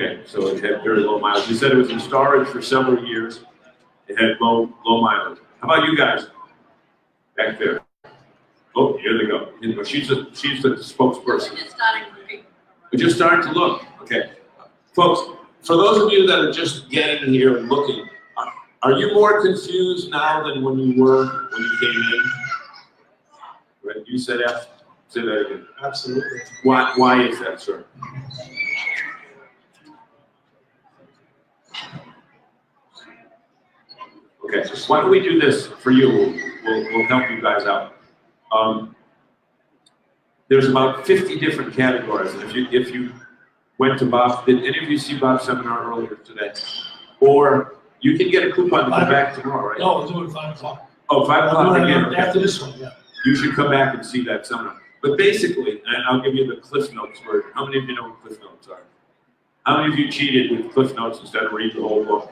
Okay, so it had very low mileage. You said it was in storage for several years. It had low mileage. How about you guys? Back there. Oh, here they go. She's the spokesperson. We're just starting to look. Okay. Folks, for those of you that are just getting here and looking, are you more confused now than when you were when you came in? Right, you said F. Say that again. Absolutely. Why is that, sir? Okay, why don't we do this for you? We'll help you guys out. There's about 50 different categories, and if you went to Bob, did any of you see Bob's seminar earlier today? Or you can get a coupon to come back tomorrow, right? No, we're doing 5 o'clock. Oh, 5 o'clock again. After this one, yeah. You should come back and see that seminar. But basically, and I'll give you the Cliff Notes version. How many of you know what Cliff Notes are? How many of you cheated with Cliff Notes instead of reading the whole book?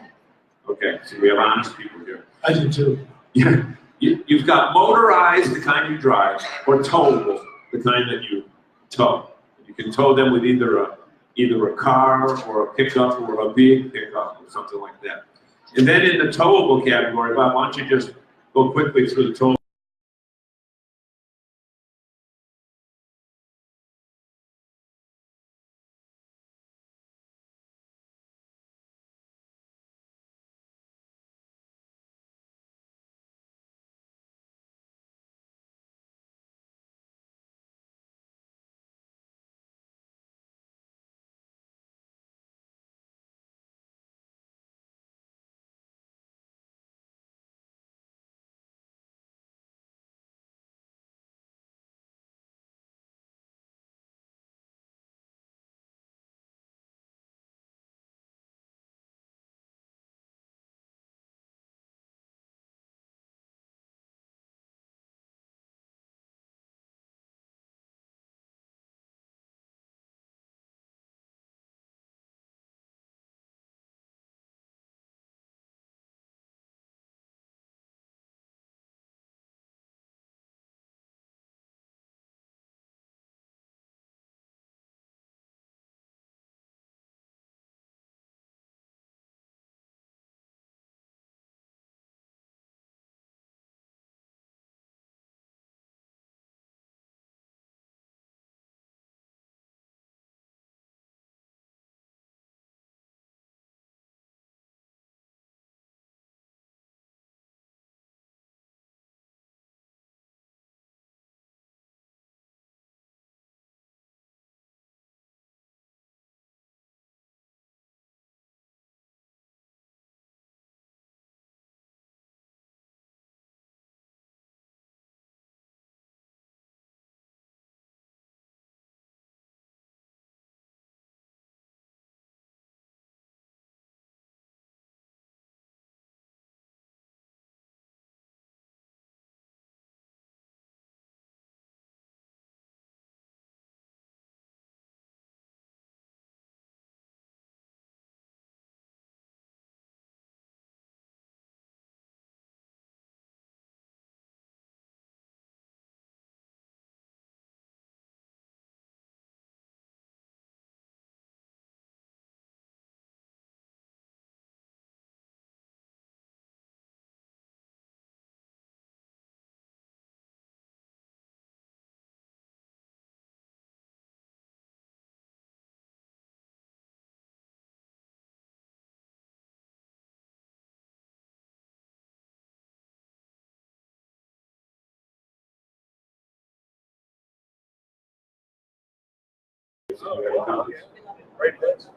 Okay, so we have honest people here. I do too. Yeah, you've got motorized, the kind you drive, or towable, the kind that you tow. You can tow them with either a car or a pickup or a big pickup or something like that. And then in the towable category, Bob, why don't you just go quickly through the towable.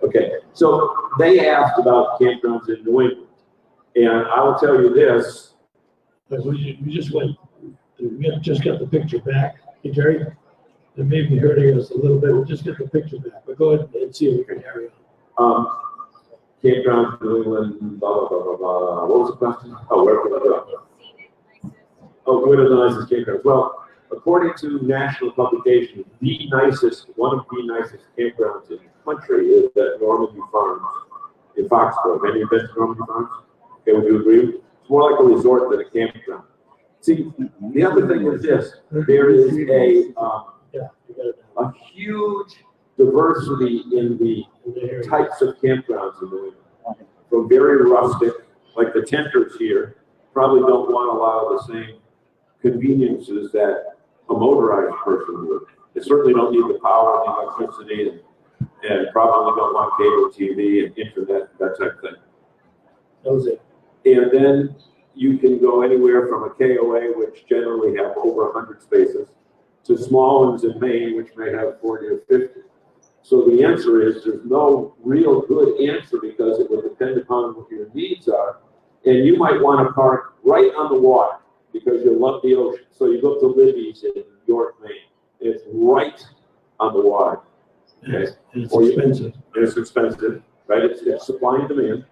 Okay, so they asked about campgrounds in New England, and I will tell you this. We just got the picture back. Hey, Jerry, it may be hurting us a little bit. We'll just get the picture back. But go ahead and see if we can carry on. Campgrounds in New England, blah, blah, blah, blah, blah. What was the question? Oh, where can I go? Oh, what are the nicest campgrounds? Well, according to national publications, one of the nicest campgrounds in the country is at Normandy Farms in Foxborough. Have you been to Normandy Farms? Okay, would you agree? It's more like a resort than a campground. See, the other thing is this: there is a huge diversity in the in the area. types of campgrounds in New England. From very rustic, like the tenters here, probably don't want a lot of the same conveniences that a motorized person would. They certainly don't need the power and the electricity and probably don't want cable TV and internet, that type of thing. That was it. And then you can go anywhere from a KOA, which generally have over 100 spaces, to small ones in Maine, which may have 40 or 50. So the answer is there's no real good answer because it will depend upon what your needs are. And you might want to park right on the water because you love the ocean. So you go to Libby's in York, Maine. It's right on the water. Okay? And it's Or expensive. And it's expensive, right? It's supply and demand.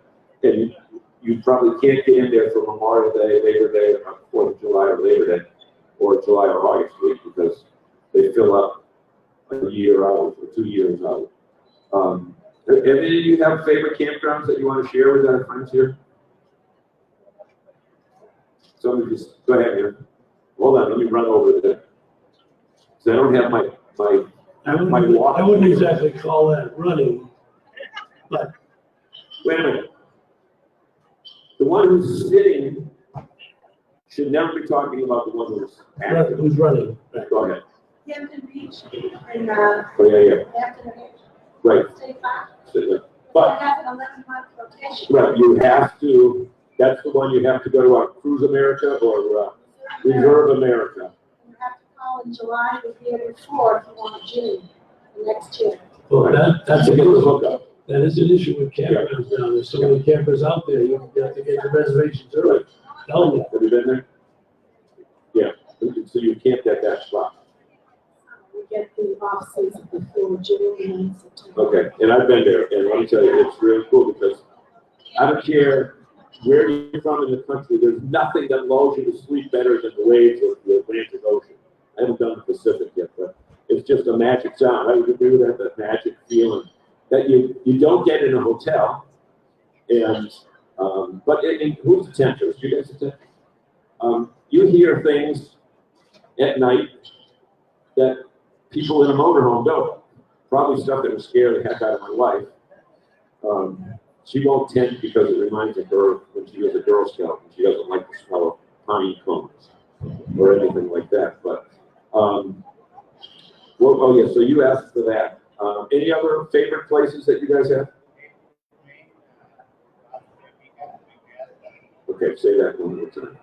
And you probably can't get in there for Memorial Day, Labor Day, or 4th of July or Labor Day, or July or August week because they fill up a year out or 2 years out. And then you have favorite campgrounds that you want to share with our friends here? Somebody just, go ahead here. Hold on, let me run over there. So I don't have my walk. I wouldn't exactly call that running, but. Wait a minute. The one who's sitting should never be talking about the one who's active. Who's running? Go ahead. Hampton Beach and Oh, yeah. Hampton Beach Right. State Park. But, I have an 11-month rotation. right, you have to, that's the one you have to go to Cruise America or Reserve America. You have to call in July the year before if you want June the next year. Well, that's To a get the good, hookup. that is an issue with campgrounds now. There's so many campers out there, you have to get the reservations early. Tell me. Have you been there? Yeah, so you camped at that spot. We get the off-season before June and September. Okay, and I've been there, and let me tell you, it's really cool because I don't care where you're from in the country, there's nothing that lulls you to sleep better than the waves of the Atlantic Ocean. I haven't done the Pacific yet, but it's just a magic sound. I would agree with that, that magic feeling that you don't get in a hotel. And but who's the tenters? You guys the tenters? You hear things at night that people in a motorhome don't. Probably stuff that would scare the heck out of my wife. She won't tent because it reminds her when she was a Girl Scout and she doesn't like the smell of pine cones or anything like that. But well, oh yeah, so you asked for that. Any other favorite places that you guys have? Okay, say that one more time.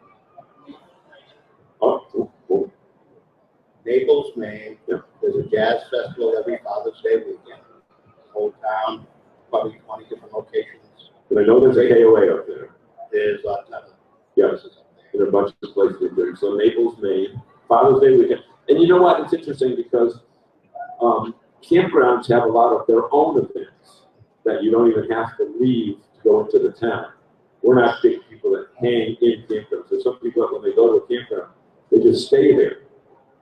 Oh. Naples, Maine. Yeah. There's a jazz festival every Father's Day weekend. The whole town, probably 20 different locations. But I know there's a KOA up there. There's a ton of Yeah, places up there. there are a bunch of places there. So Naples, Maine, Father's Day weekend. And you know what? It's interesting because campgrounds have a lot of their own events that you don't even have to leave to go into the town. We're not big people that hang in campgrounds. There's some people that when they go to a campground, they just stay there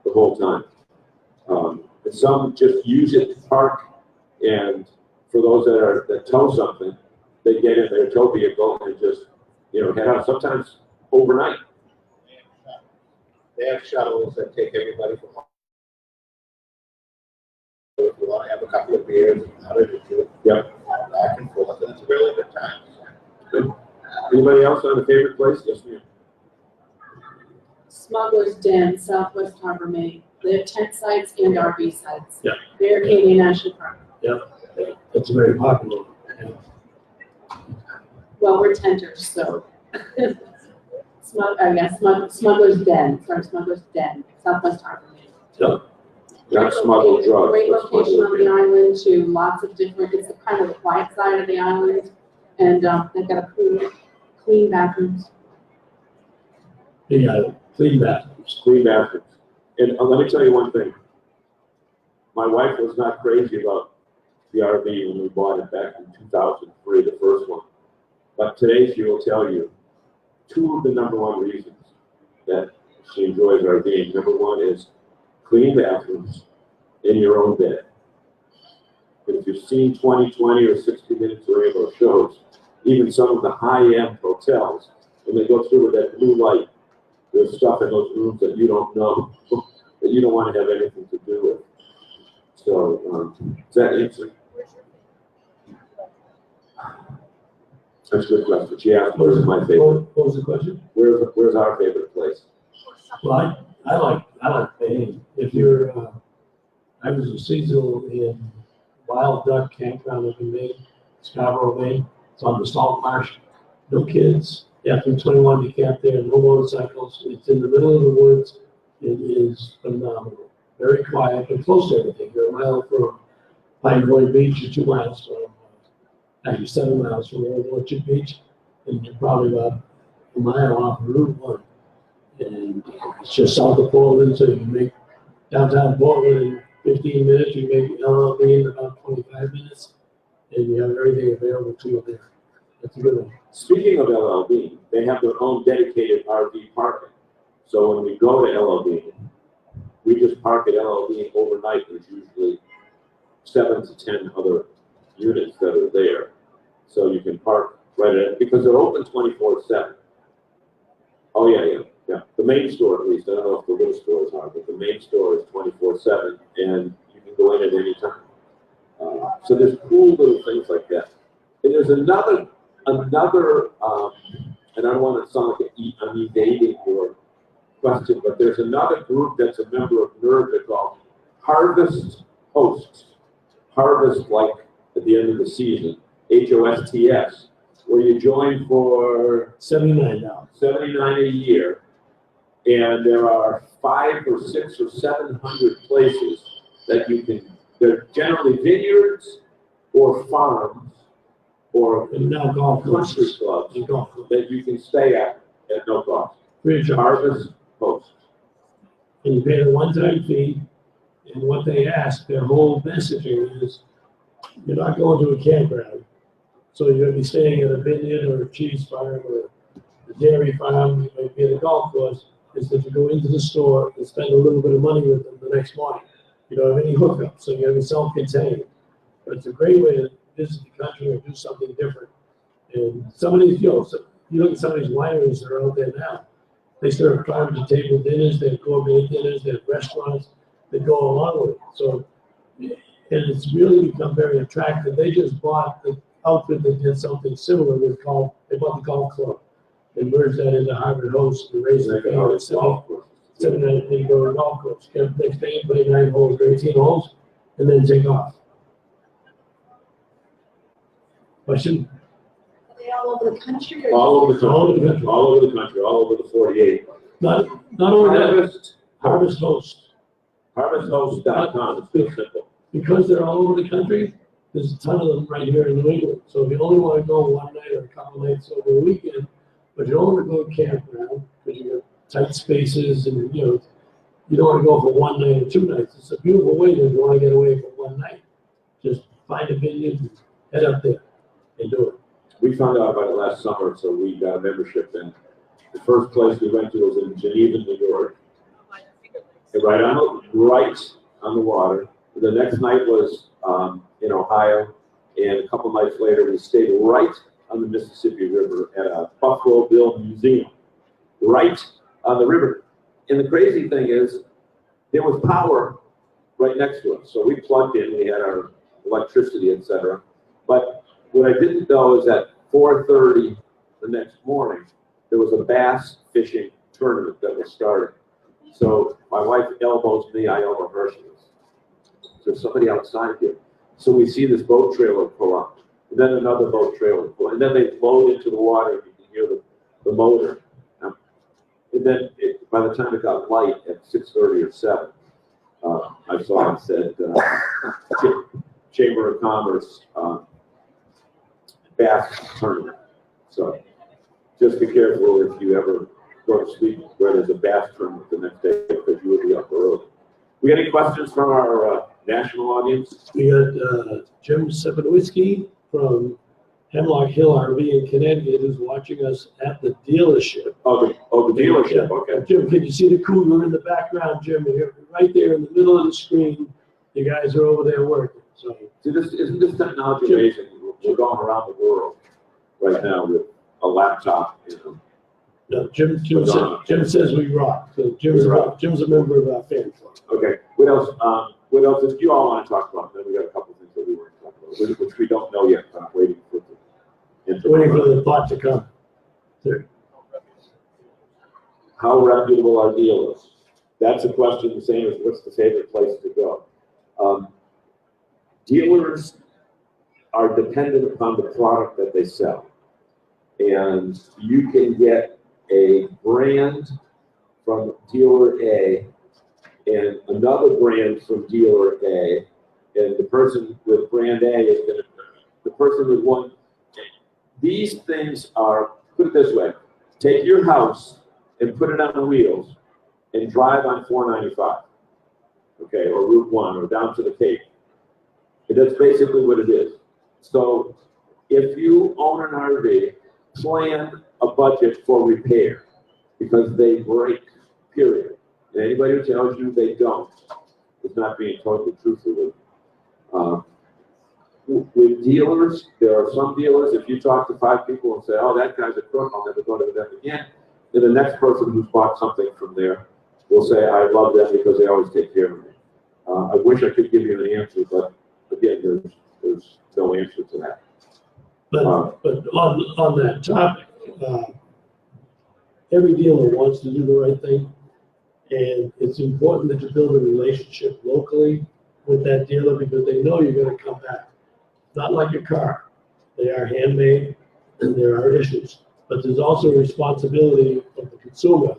the whole time. And some just use it to park. And for those that tow something, they get in their tow vehicle and just head out. Sometimes overnight. They have shuttles that take everybody from home. If you want to have a couple of beers, how to do it. Yeah. Back and forth, and it's a really good time. Good. Anybody else on a favorite place? Yes, ma'am. Smuggler's Den, Southwest Harbor, Maine. They have tent sites and RV sites. Yeah. They're Canadian National Park. That's very popular. Well, we're tenters, so. Smuggler's Den, Smuggler's Den, Southwest Harbor, Maine. So, not smuggled drugs. Great but location smuggled on the island to lots of different, it's kind of the quiet side of the island. And they've got a clean bathrooms. Yeah, clean bathrooms. Clean bathrooms. And let me tell you one thing. My wife was not crazy about the RV when we bought it back in 2003, the first one. But today she will tell you two of the number one reasons that she enjoys RVing. Number one is clean bathrooms in your own bed. And if you've seen 20/20 or 60 Minutes or any of those shows, even some of the high-end hotels, when they go through with that blue light, there's stuff in those rooms that you don't know, that you don't want to have anything to do with. So, does that answer? That's a good question. She asked, where's my favorite? What was the question? Where's our favorite place? Well, I like Maine. If you're, I was a seasonal in Wild Duck Campground up in Maine, Scarborough, Maine. It's on the salt marsh. No kids. After 21 to camp there, no motorcycles. It's in the middle of the woods. It is phenomenal. Very quiet and close to everything. You're a mile from Pine Point Beach, you're 2 miles from, actually 7 miles from Old Orchard Beach, and you're probably about a mile off of Route 1. And it's just south of Portland, so you can make downtown Portland in 15 minutes, you make LLB in about 25 minutes, and you have everything available to you there. That's a good one. Speaking of LLB, they have their own dedicated RV parking. So when we go to LLB, we just park at LLB overnight. There's usually 7 to 10 other units that are there. So you can park right at, because they're open 24/7. Oh, yeah. The main store, at least, I don't know if the little stores are, but the main store is 24/7, and you can go in at any time. So there's cool little things like that. And there's another, and I don't want to sound like I'm evading your question, but there's another group that's a member of NERDA called Harvest Hosts. Harvest, like at the end of the season, HOSTS, where you join for $79. $79 a year, and there are 500 or 600 or 700 places that you can. They're generally vineyards or farms or And now golf country courses. clubs And golf courses. that you can stay at no cost. Free of charge. Harvest Host. And you pay a one-time fee, and what they ask, their whole messaging is, you're not going to a campground. So you're gonna be staying at a vineyard or a cheese farm or a dairy farm, you might be at a golf course, is that you go into the store and spend a little bit of money with them the next morning. You don't have any hookups, so you're gonna be self-contained. But it's a great way to visit the country or do something different. And some of these, you look at some of these wineries that are out there now, they serve farm-to-table dinners, they have gourmet dinners, they have restaurants that go along with it. So, and it's really become very attractive. They just bought the outfit that did something similar they bought the golf club and merged that into Harvard Host and raised the family. Seven night, they go to golf course. Next day, play 9 holes, or 18 holes, and then take off. Question? Are they all over the country or? All over the All over the country. country. All over the country. All over the 48. Not only that, Harvest Host. HarvestHost.com. It's real simple. Because they're all over the country, there's a ton of them right here in New England. So if you only want to go one night or a couple nights over the weekend, but you don't want to go campground because you have tight spaces and you don't want to go for one night or 2 nights. It's a beautiful way if you want to get away for one night. Just find a vineyard and head up there and do it. We found out about it last summer, so we got a membership. And the first place we went to was in Geneva, New York. And right on the water. The next night was in Ohio, and a couple nights later we stayed right on the Mississippi River at a Buffalo Bill Museum, right on the river. And the crazy thing is, there was power right next to us. So we plugged in, we had our electricity, etc. But what I didn't know is at 4:30 the next morning, there was a bass fishing tournament that was starting. So my wife elbows me, I elbow her. She goes, there's somebody outside here. So we see this boat trailer pull up, and then another boat trailer pull, and then they load into the water, and you can hear the motor. And then by the time it got light at 6:30 or 7, I saw it said Chamber of Commerce bass tournament. So just be careful if you ever go to sleep where there's a bass tournament the next day, because you will be up early. We got any questions from our national audience? We got Jim Sepinwitsky from Hemlock Hill RV in Connecticut who's watching us at the dealership. Oh, the dealership, okay. Jim, can you see the Cougar in the background, Jim? You're right there in the middle of the screen. You guys are over there working. So See, isn't this technology amazing? We're going around the world right now with a laptop, no, Jim says we rock. So Jim's a member of our fan club. Okay, what else? what else did you all want to talk about? Then we got a couple things that we weren't talking about, which we don't know yet, but I'm waiting for it. Waiting for the thought to come. There. How reputable are dealers? That's a question the same as what's the favorite place to go. Dealers are dependent upon the product that they sell. And you can get a brand from dealer A and another brand from dealer A, and the person with brand A is going to, the person with one. These things are, put it this way, take your house and put it on wheels and drive on 495, okay, or Route 1 or down to the Cape. And that's basically what it is. So if you own an RV, plan a budget for repair because they break, period. And anybody who tells you they don't is not being totally truthful with you. With dealers, there are some dealers, if you talk to 5 people and say, oh, that guy's a crook, I'll never go to them again, then the next person who's bought something from there will say, I love them because they always take care of me. I wish I could give you an answer, but again, there's no answer to that. But on that topic, every dealer wants to do the right thing. And it's important that you build a relationship locally with that dealer because they know you're going to come back. Not like your car. They are handmade and there are issues. But there's also a responsibility of the consumer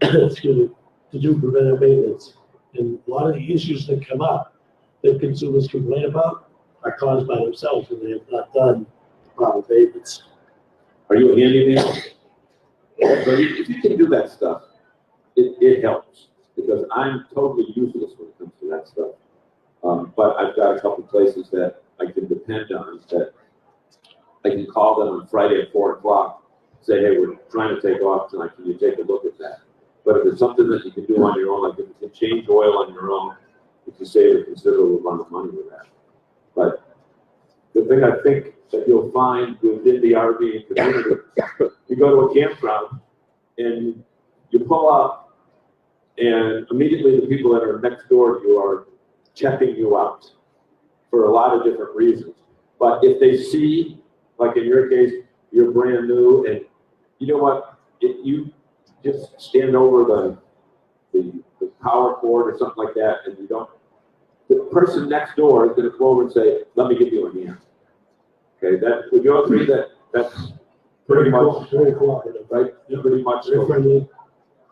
excuse me, to do preventive maintenance. And a lot of the issues that come up that consumers complain about are caused by themselves when they have not done proper maintenance. Are you a handyman? So if you can do that stuff, it helps because I'm totally useless when it comes to that stuff. But I've got a couple places that I can depend on that I can call them on Friday at 4 o'clock, say, hey, we're trying to take off tonight. Can you take a look at that? But if it's something that you can do on your own, like if you can change oil on your own, you can save a considerable amount of money with that. But the thing I think that you'll find within the RV community, you go to a campground and you pull up and immediately the people that are next door to you are checking you out for a lot of different reasons. But if they see, like in your case, you're brand new and you know what, if you just stand over the power cord or something like that and you don't, the person next door is going to come over and say, let me give you a hand. Okay, that, would you agree that that's pretty much, very cooperative, right? Yeah. Pretty much Very friendly.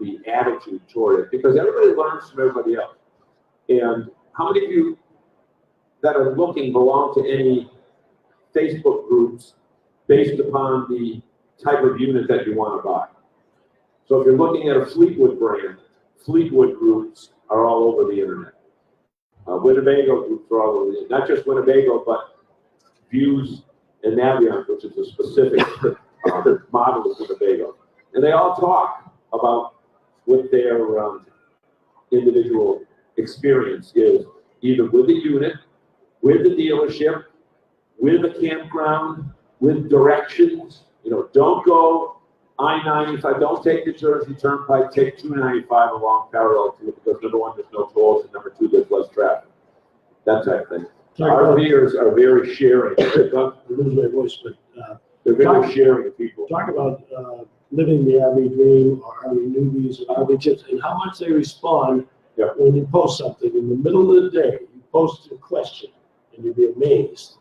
the attitude toward it, because everybody learns from everybody else. And how many of you that are looking belong to any Facebook groups based upon the type of unit that you want to buy? So if you're looking at a Fleetwood brand, Fleetwood groups are all over the internet. Winnebago groups are all over the internet. Not just Winnebago, but Views and Navion, which is a specific model of Winnebago. And they all talk about what their individual experience is, either with the unit, with the dealership, with the campground, with directions. You know, don't go I-95, don't take the Jersey Turnpike, take 295 along parallel to it because number one, there's no tolls, and number two, there's less traffic. That type of thing. RVers are very sharing. I lose my voice, but They're very sharing people. talk about living the RV dream or RV newbies or RV tips and how much they respond when you post something in the middle of the day. You post a question and you'd be amazed.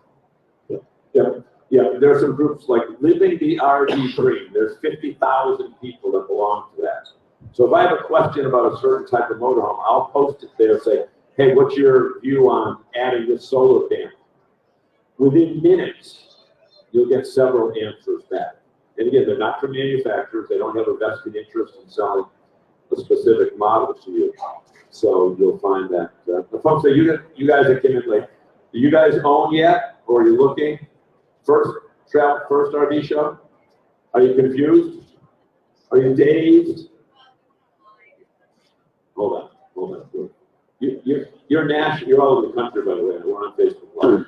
Yeah, there are some groups like Living the RV Dream. There's 50,000 people that belong to that. So if I have a question about a certain type of motorhome, I'll post it there and say, hey, what's your view on adding this solar panel? Within minutes, you'll get several answers back. And again, they're not from manufacturers. They don't have a vested interest in selling a specific model to you. So you'll find that. The folks that you guys that came in late, do you guys own yet, or are you looking? First RV show? Are you confused? Are you dazed? Hold on. You're national. You're all over the country, by the way. We're on Facebook Live.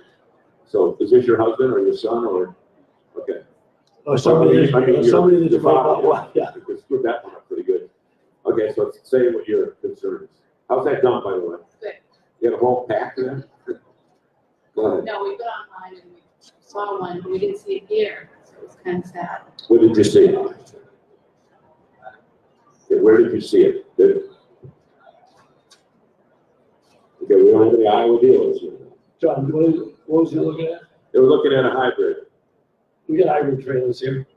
So is this your husband or your son or? Okay. Or somebody that's father. yeah. You could screw that one up pretty good. Okay, so say what your concern is. How's that done, by the way? Good. You got a whole pack of them? Go ahead. No, we got online and we saw one, but we didn't see it here, so it was kind of sad. Where did you see it? Okay, where did you see it? Okay, we don't have any Iowa dealers here. John, what was you looking at? They were looking at a hybrid. We got hybrid trailers here.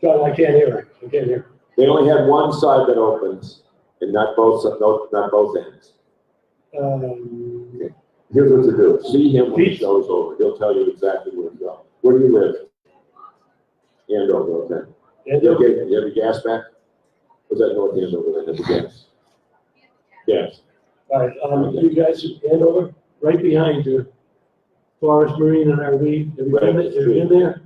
John, I can't hear it. I can't hear. They only had one side that opens and not both ends. Here's what to do. See him when he shows over. He'll tell you exactly where to go. Where do you live? Andover, okay. Andover? You have your gas back? Was that North Andover that had the gas? Yes. All right, you guys, Andover, right behind you, Forest Marine and RV. Have you been there?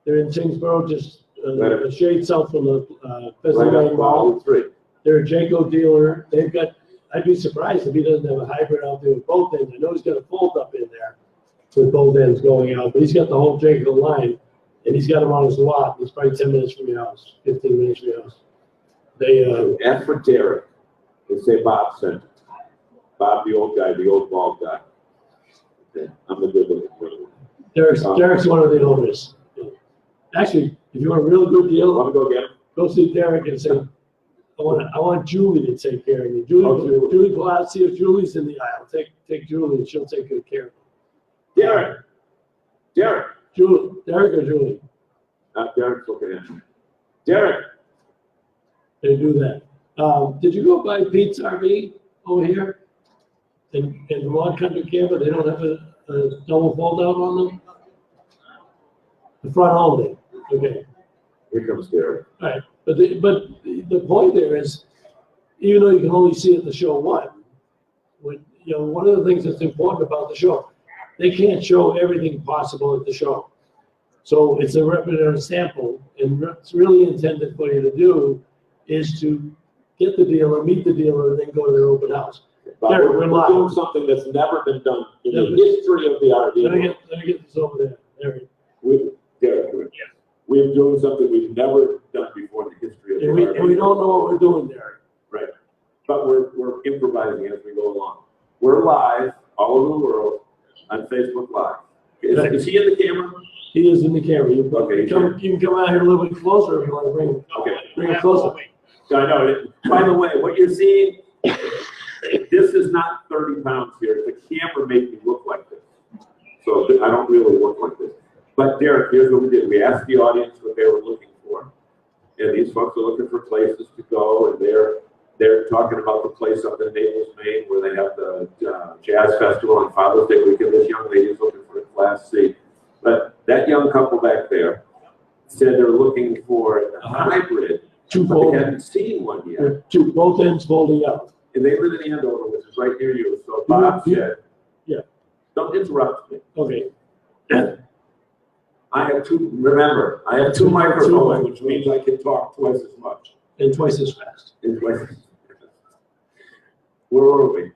They're in Tingsboro, just a shade south from the Pennsylvania Mall. They're a Jayco dealer. They've got, I'd be surprised if he doesn't have a hybrid out there with both ends. I know he's got a fold up in there with both ends going out, but he's got the whole Jayco line, and he's got them on his lot. He's probably 10 minutes from your house, 15 minutes from your house. They, F for Derek. They say Bob sent it. Bob, the old guy, the old bald guy. Okay, I'm the good one. Derek's one of the owners. Actually, if you want a real good deal, Want to go get him? go see Derek and say, I want Julie to take care of you. Julie, go out and see if Julie's in the aisle. Take Julie and she'll take good care of you. Derek. Derek or Julie? Derek's looking at him. Derek. They do that. Did you go by Pete's RV over here? In Vermont Country Camper, they don't have a double fold out on them? The front only, okay. Here comes Derek. All right, but the point there is, even though you can only see it the show one, one of the things that's important about the show, they can't show everything possible at the show. So it's a representative sample, and what's really intended for you to do is to get the dealer, meet the dealer, and then go to their open house. We're doing something that's never been done in the history of the RV. Let me get this over there. There Derek, we're doing something we've never done before in the history of the RV. And we don't know what we're doing there. Right. But we're improvising as we go along. We're live all over the world on Facebook Live. Is he in the camera? He is in the camera. You Okay. can come out here a little bit closer if you want to bring it closer. I know. By the way, what you're seeing, this is not 30 pounds here. The camera made me look like this. So I don't really look like this. But Derek, here's what we did. We asked the audience what they were looking for. And these folks are looking for places to go, and they're talking about the place up in Naples, Maine, where they have the Jazz Festival on Father's Day weekend. This young lady is looking for a Class C. But that young couple back there said they're looking for a hybrid. But they hadn't seen one yet. Both ends folding out. And they live in Andover, which is right near you. So Bob said, yeah. Don't interrupt me. Okay. I have two microphones, which means I can talk twice as much. And twice as fast. Where were we?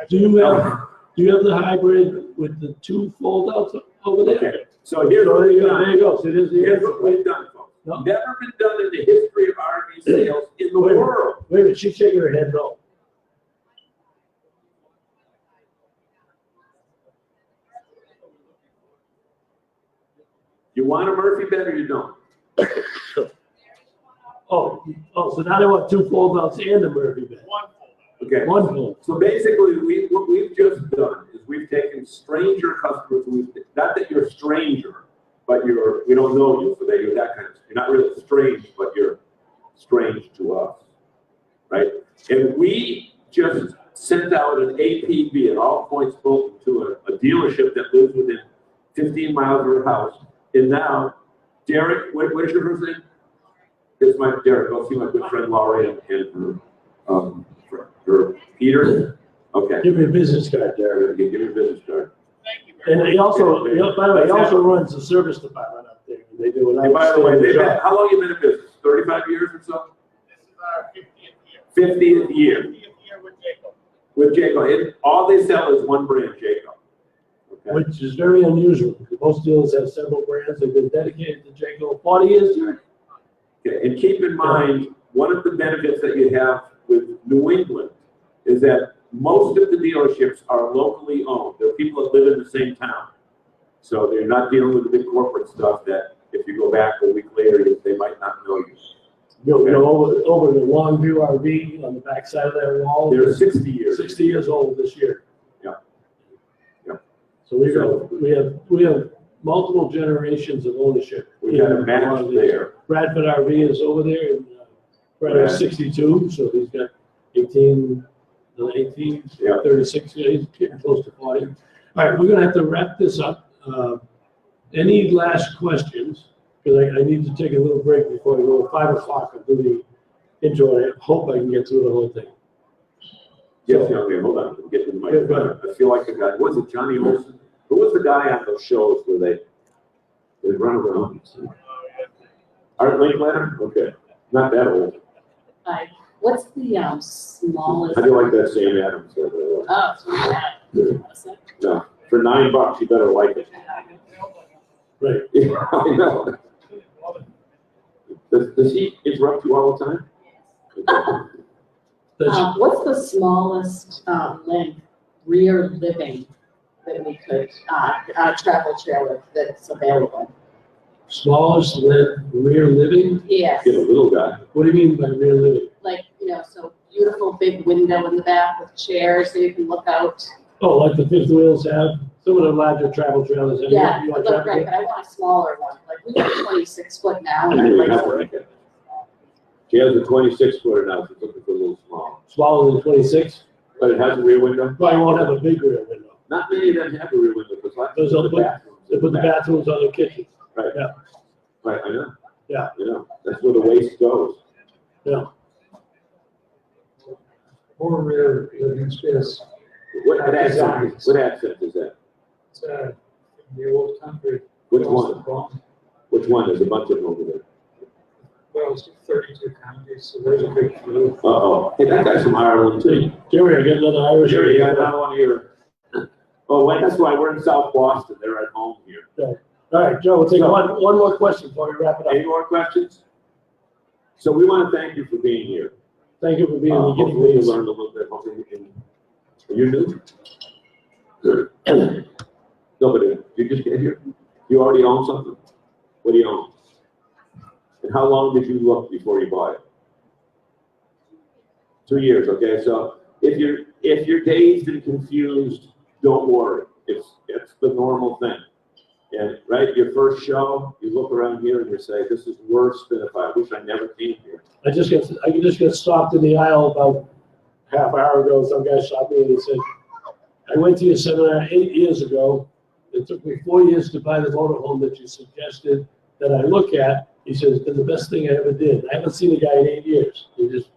Do you have the hybrid with the two fold outs over there? Okay. So here's what we've done. There you go. So Here's what we've done, folks. No. Never been done in the history of RV sales in the world. Wait a minute, she's shaking her head no. You want a Murphy bed or you don't? Oh, so now they want two fold outs and a Murphy bed. Okay. One fold. So basically, what we've just done is we've taken stranger customers. Not that you're a stranger, but we don't know you, so they do that kind of stuff. You're not really strange, but you're strange to us, right? And we just sent out an APB at all points Bolton to a dealership that lives within 15 miles of her house. And now, Derek, what is your first name? It's my Derek. Go see my good friend Laurie and her Peter. Okay. Give me a business card, Derek. Give me a business card. Thank you very much. And he also, by the way, he also runs the service department up there. They do an And by the way, outstanding job. how long you been in business? 35 years or so? This is our 50th year. 50th year 50th year with Jacob. with Jayco. And all they sell is one brand, Jayco. Okay. Which is very unusual. Most dealers have several brands. They've been dedicated to Jayco 40 years, Derek. Okay. And keep in mind, one of the benefits that you have with New England is that most of the dealerships are locally owned. They're people that live in the same town. So they're not dealing with the big corporate stuff that if you go back a week later, they might not know you. You know, over the Longview RV on the backside of that wall. They're 60 years. 60 years old this year. Yeah. Yeah. So we have multiple generations of ownership. We got a match there. Bradford RV is over there, and Bradford's 62, so he's got 18, 19, Yeah. 36, he's getting close to 40. All right, we're gonna have to wrap this up. Any last questions? Because I need to take a little break before we go. 5 o'clock, I'll do the intro, and I hope I can get through the whole thing. Yes, yeah, okay, hold on. I'm getting to my, Yeah, go ahead. I feel like the guy, was it Johnny Olson? Who was the guy on those shows where they run around? Art Linklater? Okay, not that old. What's the smallest? How do you like that Sam Adams? Oh, it's really bad. No, for $9, you better like it. Right. Yeah, I know. Does he interrupt you all the time? Okay. That's, What's the smallest length rear living that we could, travel trailer that's available? smallest rear living? Yes, Get a little guy. What do you mean by rear living? like, so beautiful big window in the back with chairs so you can look out. Oh, like the fifth wheels have, some of the larger travel trailers. have- Yeah, you want look travel- right, but I want a smaller one. Like, we got a 26-foot now, and I I'd knew like you had to. to like it. She has a 26-footer now, she's looking for a little small. Smaller than 26? But it has a rear window? Probably won't have a big rear window. Not many of them have a rear window, because lots Those of are the the- bathrooms. They put the bathrooms on the kitchen. Right. Yeah. Right, I know. Yeah. You know, that's where the waste goes. Yeah. More rear living space. What accent is that? It's the old country. Which Across one? the pond. Which one? There's a bunch of them over there. Well, it's 32 counties, so there's a big few. Uh-oh. Hey, that guy's from Ireland too. Hey, Jerry, I got another Irish. Jerry, you got another one here. Oh, wait, that's why we're in South Boston. They're at home here. All right, Joe, we'll take one more question before we wrap it Any up. more questions? So we want to thank you for being here. Thank you for being the guinea Hopefully you pigs. learned a little bit. Hopefully you can. Are you new? Good. No, but you just get here. You already own something? What do you own? And how long did you look before you bought it? 2 years, okay? So if you're dazed and confused, don't worry. It's the normal thing. And right, your first show, you look around here and you say, this is worse than if I wish I never came here. I just got stopped in the aisle about half hour ago. Some guy stopped me and he said, I went to your seminar 8 years ago. It took me 4 years to buy the motorhome that you suggested that I look at. He says, it's been the best thing I ever did. I haven't seen a guy in 8 years. He just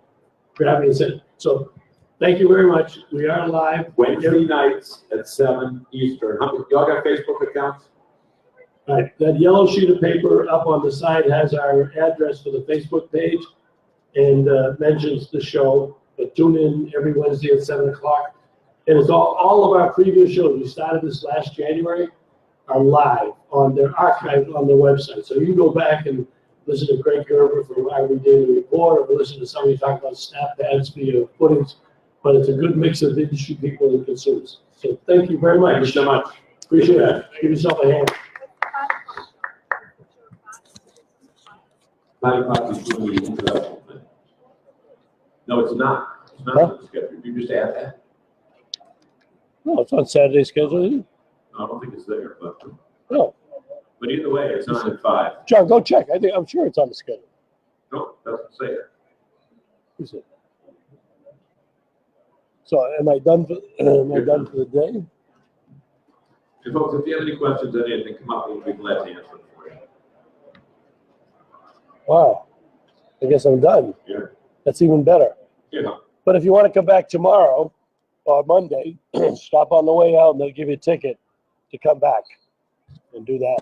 grabbed me and said, so thank you very much. We are live. Wednesday nights at 7 Eastern. Y'all got Facebook accounts? All right, that yellow sheet of paper up on the side has our address for the Facebook page and mentions the show. But tune in every Wednesday at 7 o'clock. And it's all of our previous shows. We started this last January, are live on their archive on the website. So you can go back and listen to Greg Gerber from Ivy Daily Report or listen to somebody talk about snap pads for your footings. But it's a good mix of industry people and consumers. So thank you very much. Thank you so much. Appreciate it. Give yourself a hand. 5 o'clock is when we introduction. No, it's not. It's not on the schedule. You just add that? No, it's on Saturday schedule. No, I don't think it's there, No, but either way, it's on at 5. John, go check. I'm sure it's on the schedule. No, doesn't say it. Is it? So am I done for the day? And folks, if you have any questions on anything, come up and we'll be glad to answer them for you. Wow. I guess I'm done. Yeah. That's even better. Yeah. But if you want to come back tomorrow or Monday, stop on the way out and they'll give you a ticket to come back and do that.